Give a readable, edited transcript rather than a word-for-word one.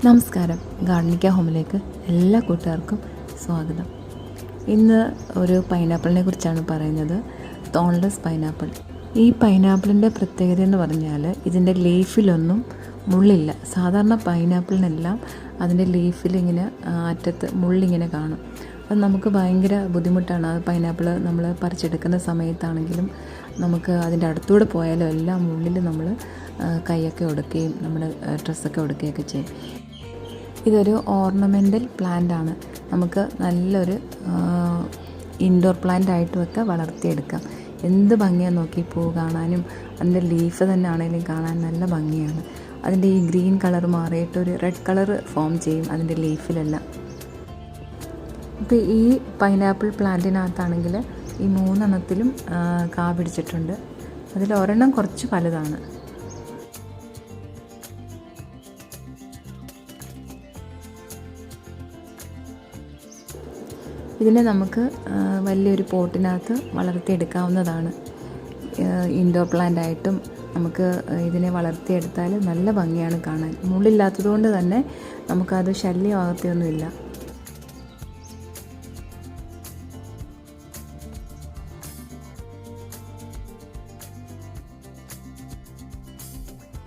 നമസ്കാരം. ഗാർഡനിക്ക ഹോമിലേക്ക് എല്ലാ കൂട്ടുകാർക്കും സ്വാഗതം. ഇന്ന് ഒരു പൈനാപ്പിളിനെ കുറിച്ചാണ് പറയുന്നത്. തോൺലെസ് പൈനാപ്പിൾ. ഈ പൈനാപ്പിളിൻ്റെ പ്രത്യേകത എന്ന് പറഞ്ഞാൽ ഇതിൻ്റെ ലീഫിലൊന്നും മുള്ളില്ല. സാധാരണ പൈനാപ്പിളിനെല്ലാം അതിൻ്റെ ലീഫിൽ ഇങ്ങനെ അറ്റത്ത് മുള്ളിങ്ങനെ കാണും. അത് നമുക്ക് ഭയങ്കര ബുദ്ധിമുട്ടാണ്. ആ പൈനാപ്പിൾ നമ്മൾ പറിച്ചെടുക്കുന്ന സമയത്താണെങ്കിലും നമുക്ക് അതിൻ്റെ അടുത്തൂടെ പോയാലും എല്ലാം മുള്ളിൽ നമ്മൾ കൈയൊക്കെ ഒടുക്കുകയും നമ്മുടെ ഡ്രസ്സൊക്കെ ഒടുക്കുകയൊക്കെ ചെയ്യും. ഇതൊരു ഓർണമെൻ്റൽ പ്ലാന്റ് ആണ്. നമുക്ക് നല്ലൊരു ഇൻഡോർ പ്ലാന്റ് ആയിട്ടുമൊക്കെ വളർത്തിയെടുക്കാം. എന്ത് ഭംഗിയാണ് നോക്കി, പൂ കാണാനും അതിൻ്റെ ലീഫ് തന്നെ ആണെങ്കിലും കാണാൻ നല്ല ഭംഗിയാണ്. അതിൻ്റെ ഈ ഗ്രീൻ കളർ മാറിയിട്ട് ഒരു റെഡ് കളർ ഫോം ചെയ്യും അതിൻ്റെ ലീഫിലെല്ലാം. ഇപ്പോൾ ഈ പൈനാപ്പിൾ പ്ലാന്റിനകത്താണെങ്കിൽ ഈ 3 എണ്ണത്തിലും കാ പിടിച്ചിട്ടുണ്ട്. അതിൽ ഒരെണ്ണം കുറച്ച് വലുതാണ്. ഇതിനെ നമുക്ക് വലിയൊരു പോട്ടിനകത്ത് വളർത്തിയെടുക്കാവുന്നതാണ്. ഇൻഡോർ പ്ലാന്റ് ആയിട്ടും നമുക്ക് ഇതിനെ വളർത്തിയെടുത്താൽ നല്ല ഭംഗിയാണ് കാണാൻ. മുള്ളില്ലാത്തതുകൊണ്ട് തന്നെ നമുക്കത് ശല്യമാകത്തൊന്നുമില്ല.